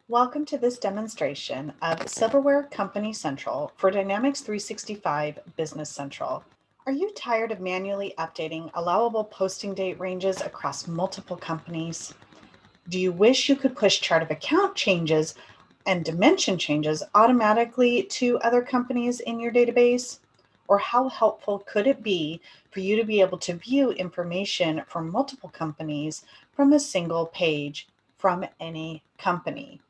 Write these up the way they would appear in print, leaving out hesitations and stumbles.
Welcome to this demonstration of Silverware Company Central for Dynamics 365 Business Central. Are you tired of manually updating allowable posting date ranges across multiple companies? Do you wish you could push chart of account changes and dimension changes automatically to other companies in your database? Or how helpful could it be for you to be able to view information from multiple companies from a single page from any company?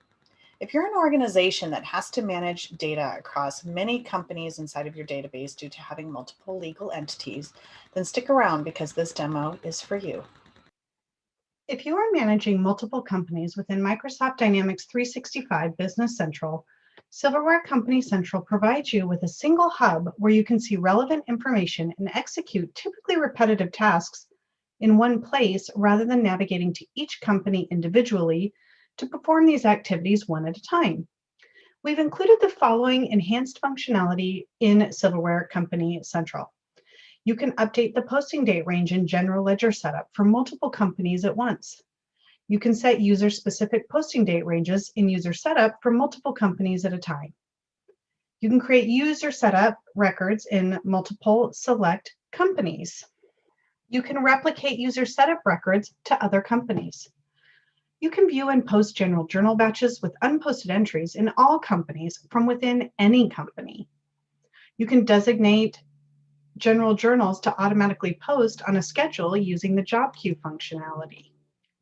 If you're an organization that has to manage data across many companies inside of your database due to having multiple legal entities, then stick around because this demo is for you. If you are managing multiple companies within Microsoft Dynamics 365 Business Central, Silverware Company Central provides you with a single hub where you can see relevant information and execute typically repetitive tasks in one place rather than navigating to each company individually to perform these activities one at a time. We've included the following enhanced functionality in Silverware Company Central. You can update the posting date range in General Ledger Setup for multiple companies at once. You can set user-specific posting date ranges in User Setup for multiple companies at a time. You can create user setup records in multiple select companies. You can replicate user setup records to other companies. You can view and post general journal batches with unposted entries in all companies from within any company. You can designate general journals to automatically post on a schedule using the job queue functionality.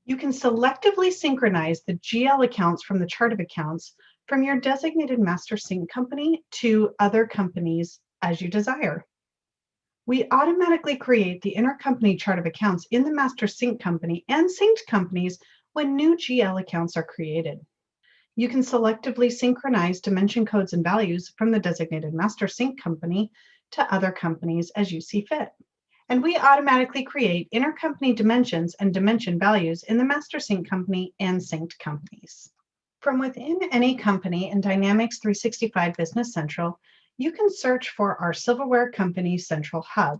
You can selectively synchronize the GL accounts from the chart of accounts from your designated master sync company to other companies as you desire. We automatically create the intercompany chart of accounts in the master sync company and synced companies when new GL accounts are created. You can selectively synchronize dimension codes and values from the designated master sync company to other companies as you see fit. And we automatically create intercompany dimensions and dimension values in the master sync company and synced companies. From within any company in Dynamics 365 Business Central, you can search for our Silverware Company Central Hub.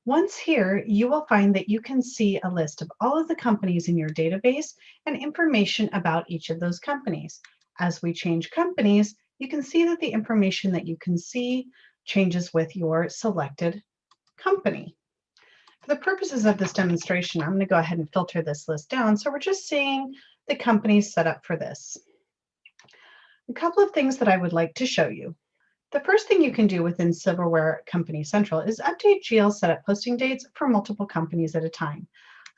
Once here, you will find that you can see a list of all of the companies in your database and information about each of those companies. As we change companies, you can see that the information that you can see changes with your selected company. For the purposes of this demonstration, I'm going to go ahead and filter this list down. So we're just seeing the companies set up for this. A couple of things that I would like to show you. The first thing you can do within Silverware Company Central is update GL setup posting dates for multiple companies at a time.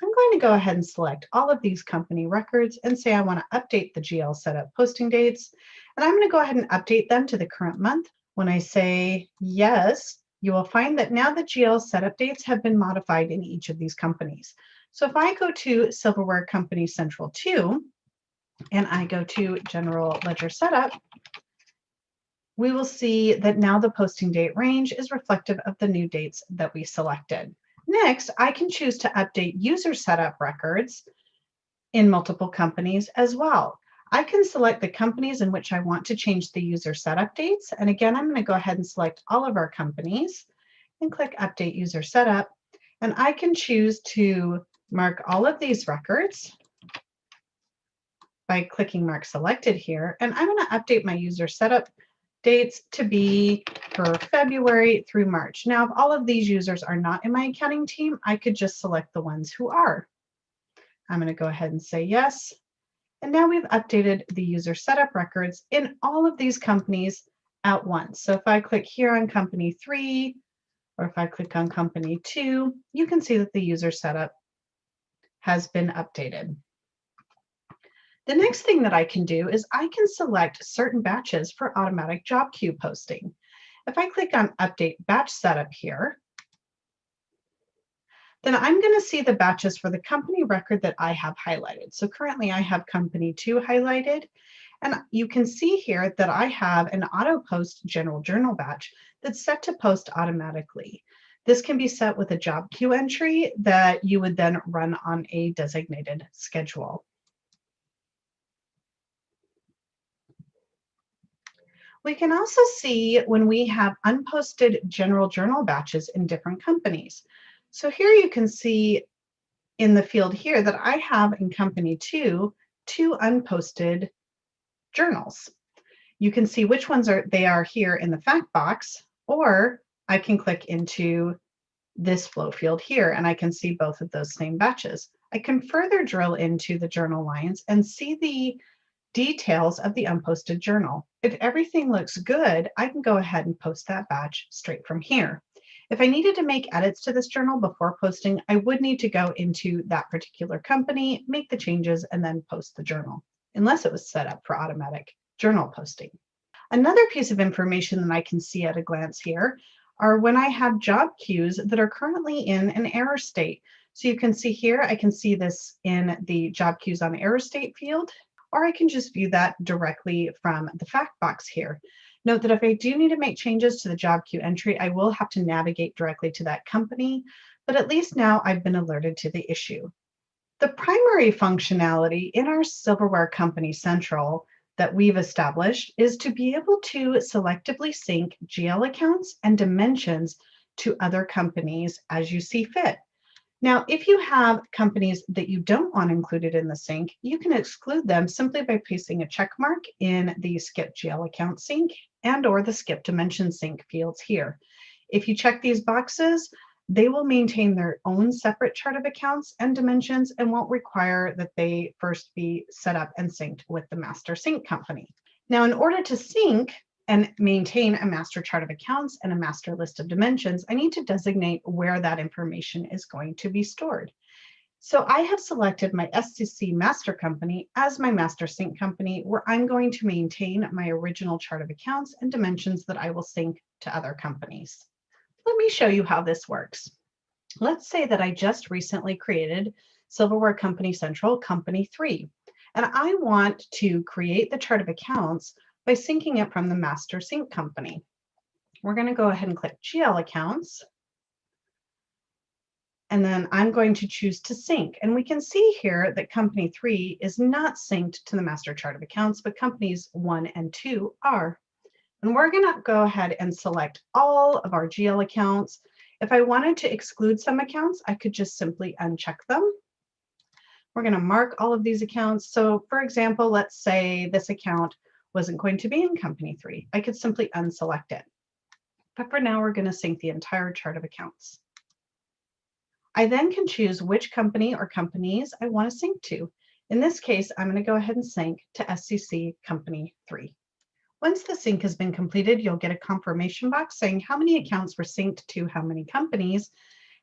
I'm going to go ahead and select all of these company records and say I want to update the GL setup posting dates. And I'm going to go ahead and update them to the current month. When I say yes, you will find that now the GL setup dates have been modified in each of these companies. So if I go to Silverware Company Central 2 and I go to General Ledger Setup, we will see that now the posting date range is reflective of the new dates that we selected. Next, I can choose to update user setup records in multiple companies as well. I can select the companies in which I want to change the user setup dates. And again, I'm going to go ahead and select all of our companies and click Update User Setup. And I can choose to mark all of these records by clicking Mark Selected here. And I'm going to update my user setup dates to be for February through March. Now, if all of these users are not in my accounting team, I could just select the ones who are. I'm going to go ahead and say yes. And now we've updated the user setup records in all of these companies at once. So if I click here on company 3, or if I click on company 2, you can see that the user setup has been updated. The next thing that I can do is I can select certain batches for automatic job queue posting. If I click on Update Batch Setup here, then I'm going to see the batches for the company record that I have highlighted. So currently I have company 2 highlighted, and you can see here that I have an auto post general journal batch that's set to post automatically. This can be set with a job queue entry that you would then run on a designated schedule. We can also see when we have unposted general journal batches in different companies. So here you can see in the field here that I have in company 2, 2 unposted journals. You can see which ones they are here in the fact box, or I can click into this flow field here and I can see both of those same batches. I can further drill into the journal lines and see the details of the unposted journal. If everything looks good, I can go ahead and post that batch straight from here. If I needed to make edits to this journal before posting, I would need to go into that particular company, make the changes, and then post the journal, unless it was set up for automatic journal posting. Another piece of information that I can see at a glance here are when I have job queues that are currently in an error state. So you can see here, I can see this in the job queues on error state field, or I can just view that directly from the fact box here. Note that if I do need to make changes to the job queue entry, I will have to navigate directly to that company, but at least now I've been alerted to the issue. The primary functionality in our Silverware Company Central that we've established is to be able to selectively sync GL accounts and dimensions to other companies as you see fit. Now, if you have companies that you don't want included in the sync, you can exclude them simply by placing a check mark in the Skip GL account sync and/or the Skip dimension sync fields here. If you check these boxes, they will maintain their own separate chart of accounts and dimensions and won't require that they first be set up and synced with the master sync company. Now, in order to sync and maintain a master chart of accounts and a master list of dimensions, I need to designate where that information is going to be stored. So I have selected my SCC master company as my master sync company, where I'm going to maintain my original chart of accounts and dimensions that I will sync to other companies. Let me show you how this works. Let's say that I just recently created Silverware Company Central Company 3, and I want to create the chart of accounts by syncing it from the master sync company. We're going to go ahead and click GL accounts, and then I'm going to choose to sync. And we can see here that company 3 is not synced to the master chart of accounts, but companies 1 and 2 are. And we're going to go ahead and select all of our GL accounts. If I wanted to exclude some accounts, I could just simply uncheck them. We're going to mark all of these accounts. So for example, let's say this account wasn't going to be in company 3. I could simply unselect it. But for now, we're going to sync the entire chart of accounts. I then can choose which company or companies I want to sync to. In this case, I'm going to go ahead and sync to SCC Company 3. Once the sync has been completed, you'll get a confirmation box saying how many accounts were synced to how many companies,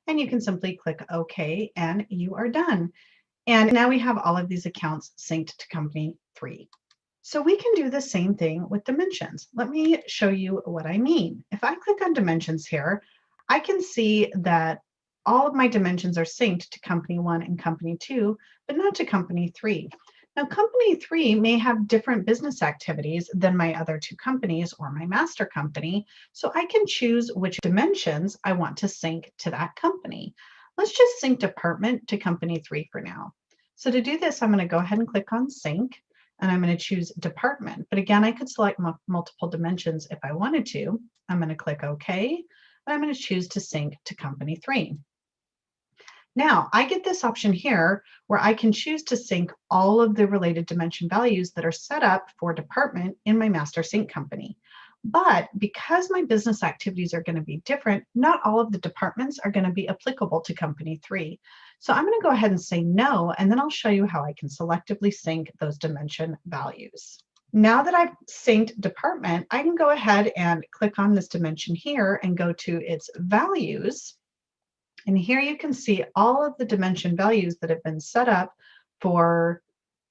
and you can simply click OK and you are done. And now we have all of these accounts synced to company 3. So we can do the same thing with dimensions. Let me show you what I mean. If I click on dimensions here, I can see that all of my dimensions are synced to company 1 and company 2, but not to company 3. Now, company 3 may have different business activities than my other 2 companies or my master company, so I can choose which dimensions I want to sync to that company. Let's just sync department to company 3 for now. So to do this, I'm going to go ahead and click on sync, and I'm going to choose department. But again, I could select multiple dimensions if I wanted to. I'm going to click OK, and I'm going to choose to sync to company 3. Now I get this option here where I can choose to sync all of the related dimension values that are set up for department in my master sync company. But because my business activities are going to be different, not all of the departments are going to be applicable to company 3. So I'm going to go ahead and say no, and then I'll show you how I can selectively sync those dimension values. Now that I've synced department, I can go ahead and click on this dimension here and go to its values. And here you can see all of the dimension values that have been set up for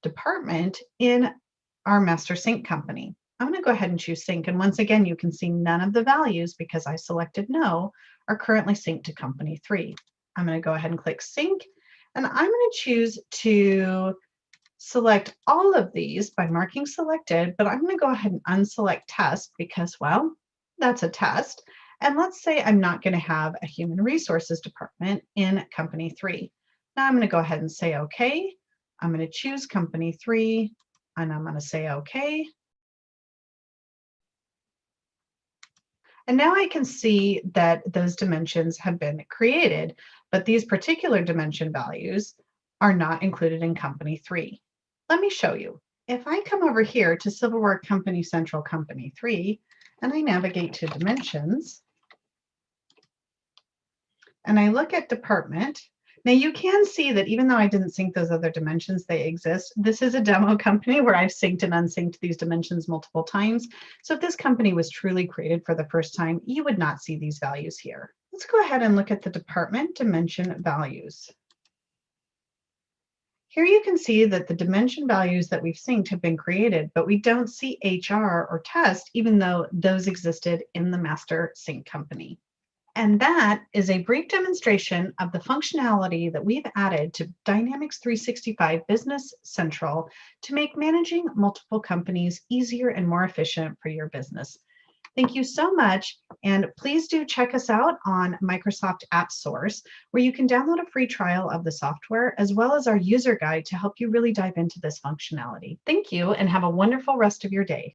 department in our master sync company. I'm going to go ahead and choose sync. And once again, you can see none of the values, because I selected no, are currently synced to company 3. I'm going to go ahead and click sync. And I'm going to choose to select all of these by marking selected, but I'm going to go ahead and unselect test because, well, that's a test. And let's say I'm not going to have a human resources department in company 3. Now I'm going to go ahead and say OK. I'm going to choose company 3, and I'm going to say OK. And now I can see that those dimensions have been created, but these particular dimension values are not included in company 3. Let me show you. If I come over here to Silverware Company Central Company 3, and I navigate to Dimensions, and I look at Department, now you can see that even though I didn't sync those other dimensions, they exist. This is a demo company where I've synced and unsynced these dimensions multiple times. So if this company was truly created for the first time, you would not see these values here. Let's go ahead and look at the Department Dimension Values. Here you can see that the dimension values that we've synced have been created, but we don't see HR or test, even though those existed in the master sync company. And that is a brief demonstration of the functionality that we've added to Dynamics 365 Business Central to make managing multiple companies easier and more efficient for your business. Thank you so much, and please do check us out on Microsoft App Source, where you can download a free trial of the software, as well as our user guide to help you really dive into this functionality. Thank you, and have a wonderful rest of your day.